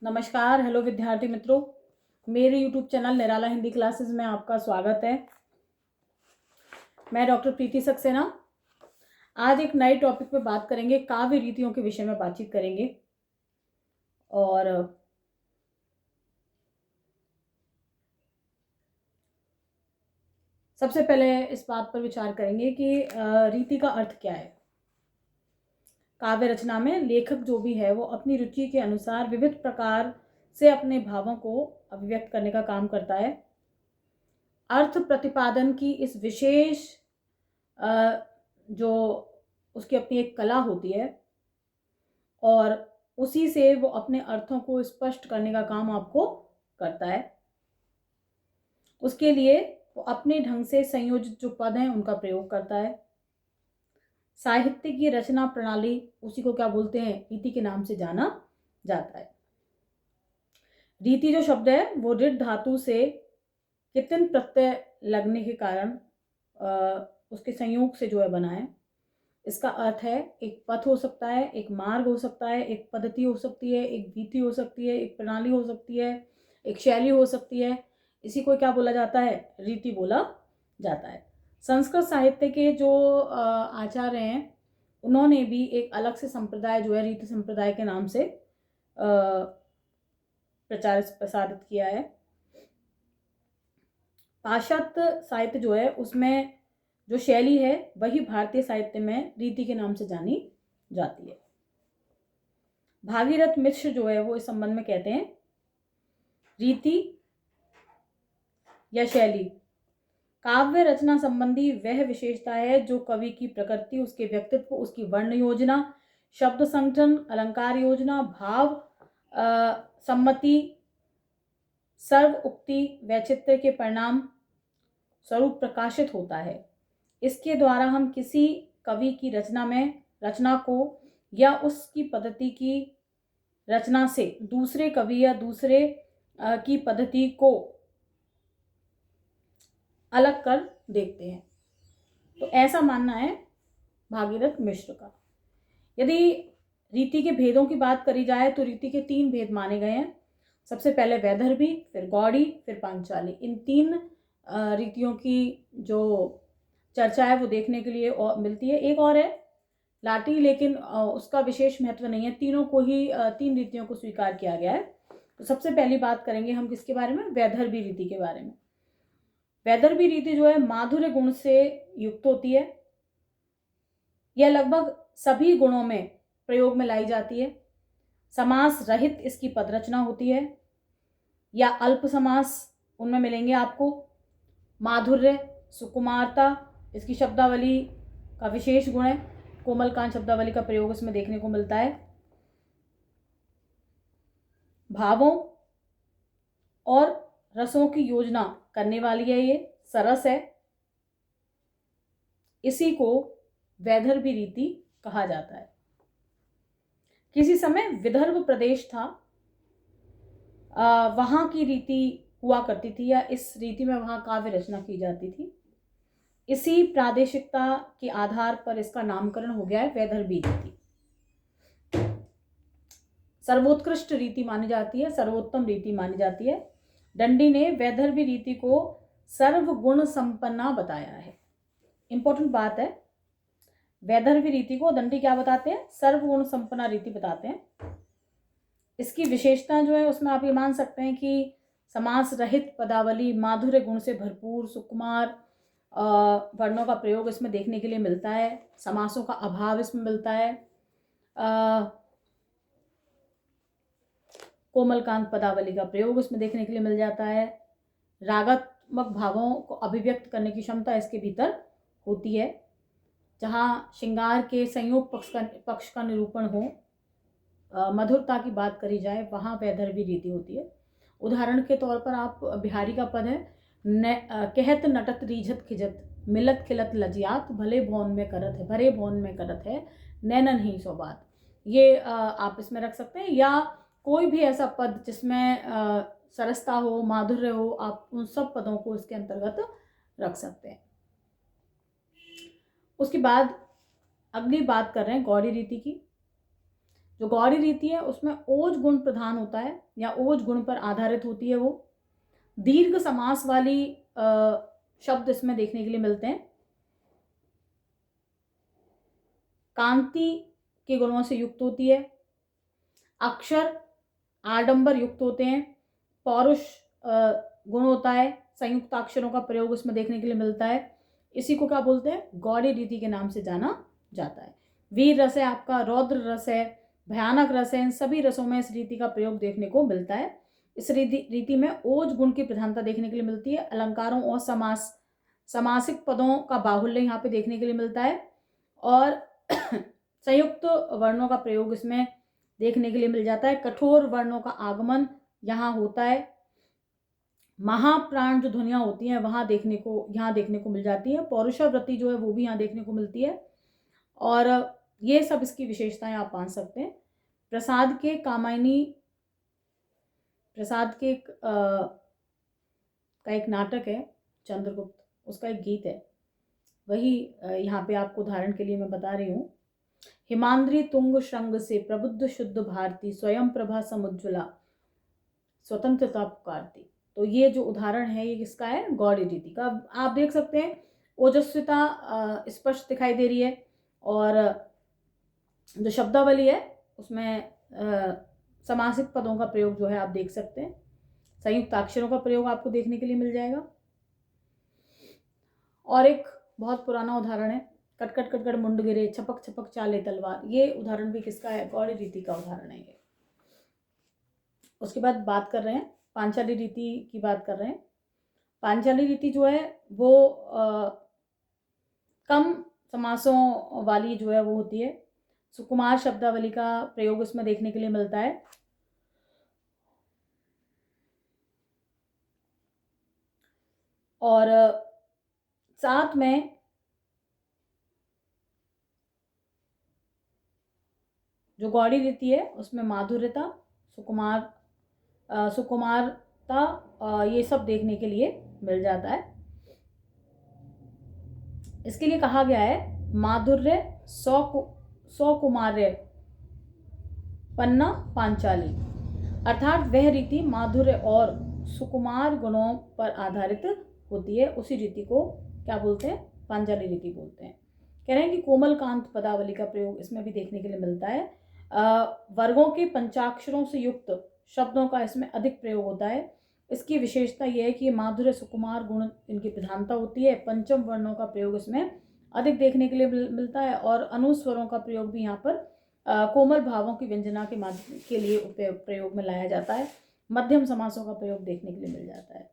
नमस्कार, हेलो विद्यार्थी मित्रों। मेरे YouTube चैनल निराला हिंदी क्लासेस में आपका स्वागत है। मैं डॉक्टर प्रीति सक्सेना। आज एक नए टॉपिक पे बात करेंगे, काव्य रीतियों के विषय में बातचीत करेंगे। और सबसे पहले इस बात पर विचार करेंगे कि रीति का अर्थ क्या है। काव्य रचना में लेखक जो भी है वो अपनी रुचि के अनुसार विविध प्रकार से अपने भावों को अभिव्यक्त करने का काम करता है। अर्थ प्रतिपादन की इस विशेष जो उसकी अपनी एक कला होती है और उसी से वो अपने अर्थों को स्पष्ट करने का काम आपको करता है। उसके लिए वो अपने ढंग से संयोजित जो पद हैं उनका प्रयोग करता है। साहित्य की रचना प्रणाली उसी को क्या बोलते हैं, रीति के नाम से जाना जाता है। रीति जो शब्द है वो ऋट धातु से कितिन प्रत्यय लगने के कारण उसके संयोग से जो है बना है। इसका अर्थ है एक पथ हो सकता है, एक मार्ग हो सकता है, एक पद्धति हो सकती है, एक रीति हो सकती है, एक प्रणाली हो सकती है, एक शैली हो सकती है। इसी को क्या बोला जाता है, रीति बोला जाता है। संस्कृत साहित्य के जो आचार्य हैं उन्होंने भी एक अलग से संप्रदाय जो है रीति संप्रदाय के नाम से प्रसारित किया है। पाश्चात्य साहित्य जो है उसमें जो शैली है वही भारतीय साहित्य में रीति के नाम से जानी जाती है। भागीरथ मिश्र जो है वो इस संबंध में कहते हैं, रीति या शैली काव्य रचना संबंधी वह विशेषता है जो कवि की प्रकृति, उसके व्यक्तित्व, उसकी वर्ण योजना, शब्द संगठन, अलंकार योजना, भाव सम्मति, सर्व उक्ति, वैचित्र्य के परिणाम स्वरूप प्रकाशित होता है। इसके द्वारा हम किसी कवि की रचना को या उसकी पद्धति की रचना से दूसरे कवि या दूसरे की पद्धति को अलग कर देखते हैं। तो ऐसा मानना है भागीरथ मिश्र का। यदि रीति के भेदों की बात करी जाए तो रीति के 3 भेद माने गए हैं। सबसे पहले वैदर्भी, फिर गौड़ी, फिर पांचाली। इन 3 रीतियों की जो चर्चा है वो देखने के लिए मिलती है। एक और है लाटी, लेकिन उसका विशेष महत्व नहीं है। तीनों को ही 3 रीतियों को स्वीकार किया गया है। तो सबसे पहली बात करेंगे हम किसके बारे में, वैदर्भी रीति के बारे में। वैदर्भी रीति जो है माधुर्य गुण से युक्त होती है। यह लगभग सभी गुणों में प्रयोग में लाई जाती है। समास रहित इसकी पद रचना होती है या अल्प समास उनमें मिलेंगे आपको। माधुर्य, सुकुमारता इसकी शब्दावली का विशेष गुण है। कोमलकांत शब्दावली का प्रयोग इसमें देखने को मिलता है। भावों और रसों की योजना करने वाली है, ये सरस है। इसी को वैदर्भी रीति कहा जाता है। किसी समय विदर्भ प्रदेश था, वहां की रीति हुआ करती थी या इस रीति में वहां काव्य रचना की जाती थी। इसी प्रादेशिकता के आधार पर इसका नामकरण हो गया है वैदर्भी रीति। सर्वोत्कृष्ट रीति मानी जाती है, सर्वोत्तम रीति मानी जाती है। दंडी ने वैदर्भी रीति को सर्वगुण संपन्ना बताया है। इंपॉर्टेंट बात है, वैदर्भी रीति को दंडी क्या बताते हैं, सर्वगुण संपन्ना रीति बताते हैं। इसकी विशेषता जो है उसमें आप ये मान सकते हैं कि समास रहित पदावली, माधुर्य गुण से भरपूर, सुकुमार वर्णों का प्रयोग इसमें देखने के लिए मिलता है। समासों का अभाव इसमें मिलता है। कोमलकांत पदावली का प्रयोग इसमें देखने के लिए मिल जाता है। रागात्मक भावों को अभिव्यक्त करने की क्षमता इसके भीतर होती है। जहाँ श्रृंगार के संयोग पक्ष का निरूपण हो, मधुरता की बात करी जाए, वहाँ वैदर्भी रीति होती है। उदाहरण के तौर पर आप बिहारी का पद है, कहत नटत रीझत खिजत, मिलत खिलत लजियात, भले भौन में करत है, नैनन ही सो बात। ये आप इसमें रख सकते हैं। या कोई भी ऐसा पद जिसमें सरसता हो, माधुर्य हो, आप उन सब पदों को इसके अंतर्गत रख सकते हैं। उसके बाद अगली बात कर रहे हैं गौड़ी रीति की। जो गौड़ी रीति है उसमें ओज गुण प्रधान होता है या ओज गुण पर आधारित होती है वो। दीर्घ समास वाली शब्द इसमें देखने के लिए मिलते हैं। कांति के गुणों से युक्त होती है। अक्षर आडंबर युक्त होते हैं। पौरुष गुण होता है। संयुक्त अक्षरों का प्रयोग इसमें देखने के लिए मिलता है। इसी को क्या बोलते हैं? गौड़ी रीति के नाम से जाना जाता है। वीर रस है आपका, रौद्र रस है, भयानक रस है, इन सभी रसों में इस रीति का प्रयोग देखने को मिलता है। इस रीति में ओज गुण की प्रधानता देखने के लिए मिलती है। अलंकारों और समासिक पदों का बाहुल्य यहाँ पे देखने के लिए मिलता है और संयुक्त वर्णों का प्रयोग इसमें देखने के लिए मिल जाता है। कठोर वर्णों का आगमन यहाँ होता है। महाप्राण जो ध्वनियाँ होती हैं यहाँ देखने को मिल जाती है। पौरुषवृत्ति जो है वो भी यहाँ देखने को मिलती है और ये सब इसकी विशेषताएं आप मान सकते हैं। प्रसाद के का एक नाटक है चंद्रगुप्त, उसका एक गीत है, वही यहाँ पे आपको उदाहरण के लिए मैं बता रही हूँ। हिमांद्री तुंग श्रृंग से प्रबुद्ध शुद्ध भारती, स्वयं प्रभा समुज्ज्वला स्वतंत्रता पुकारती। तो ये जो उदाहरण है ये किसका है? गौड़ी रीति का। आप देख सकते हैं ओजस्विता स्पष्ट दिखाई दे रही है और जो शब्दावली है उसमें समासिक पदों का प्रयोग जो है आप देख सकते हैं। संयुक्त अक्षरों का प्रयोग आपको देखने के लिए मिल जाएगा। और एक बहुत पुराना उदाहरण है, कट कट कट कट मुंड गिरे, छपक छपक चाले तलवार। ये उदाहरण भी किसका है? गौड़ी रीति का उदाहरण है ये। उसके बाद बात कर रहे हैं पांचाली रीति की बात कर रहे हैं। पांचाली रीति जो है वो कम समासों वाली जो है वो होती है। सुकुमार शब्दावली का प्रयोग इसमें देखने के लिए मिलता है और साथ में जो गौड़ी रीति है उसमें माधुर्यता, सुकुमारता ये सब देखने के लिए मिल जाता है। इसके लिए कहा गया है माधुर्य सौकुमार्य पन्ना पांचाली, अर्थात वह रीति माधुर्य और सुकुमार गुणों पर आधारित होती है। उसी रीति को क्या बोलते हैं? पांचाली रीति बोलते हैं। कह रहे हैं कि कोमल कांत पदावली का प्रयोग इसमें भी देखने के लिए मिलता है। वर्गों के पंचाक्षरों से युक्त शब्दों का इसमें अधिक प्रयोग होता है। इसकी विशेषता यह है कि माधुर्य सुकुमार गुण इनकी प्रधानता होती है। पंचम वर्णों का प्रयोग इसमें अधिक देखने के लिए मिलता है और अनुस्वरों का प्रयोग भी यहाँ पर कोमल भावों की व्यंजना के लिए प्रयोग में लाया जाता है। मध्यम समासों का प्रयोग देखने के लिए मिल जाता है।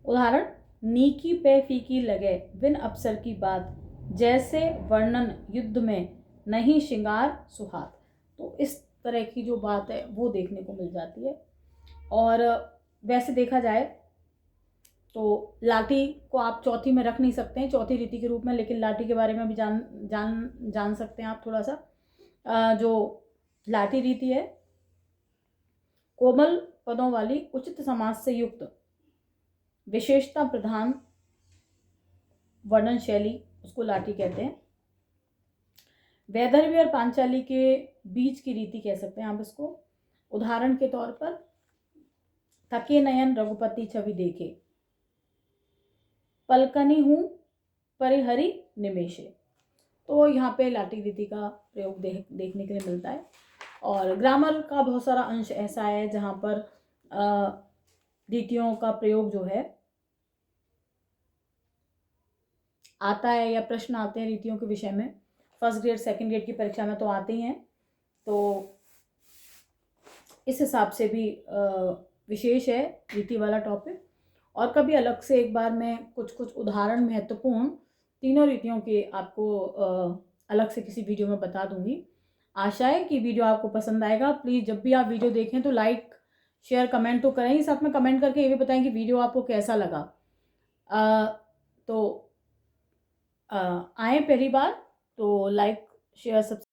उदाहरण, नीकी पे फीकी लगे बिन अवसर की बात, जैसे वर्णन युद्ध में नहीं श्रृंगार सुहात। तो इस तरह की जो बात है वो देखने को मिल जाती है। और वैसे देखा जाए तो लाठी को आप चौथी में रख नहीं सकते हैं, चौथी रीति के रूप में, लेकिन लाठी के बारे में भी जान सकते हैं आप थोड़ा सा। जो लाठी रीति है कोमल पदों वाली उचित समास से युक्त विशेषता प्रधान वर्णन शैली, उसको लाठी कहते हैं। वैदर्भी और पांचाली के बीच की रीति कह सकते हैं आप इसको। उदाहरण के तौर पर, थके नयन रघुपति छवि देखे, पलकनी हूँ परिहरी निमेशे। तो यहाँ पे लाठी रीति का प्रयोग देखने के लिए मिलता है। और ग्रामर का बहुत सारा अंश ऐसा है जहाँ पर रीतियों का प्रयोग जो है आता है या प्रश्न आते हैं रीतियों के विषय में। फर्स्ट ग्रेड सेकंड ग्रेड की परीक्षा में तो आते ही हैं, तो इस हिसाब से भी विशेष है रीति वाला टॉपिक। और कभी अलग से एक बार मैं कुछ उदाहरण महत्वपूर्ण तीनों रीतियों के आपको अलग से किसी वीडियो में बता दूंगी। आशा है कि वीडियो आपको पसंद आएगा। प्लीज़ जब भी आप वीडियो देखें तो लाइक शेयर कमेंट तो करें ही, साथ में कमेंट करके ये भी बताएं कि वीडियो आपको कैसा लगा। तो आए पहली बार तो लाइक शेयर सब्सक्राइब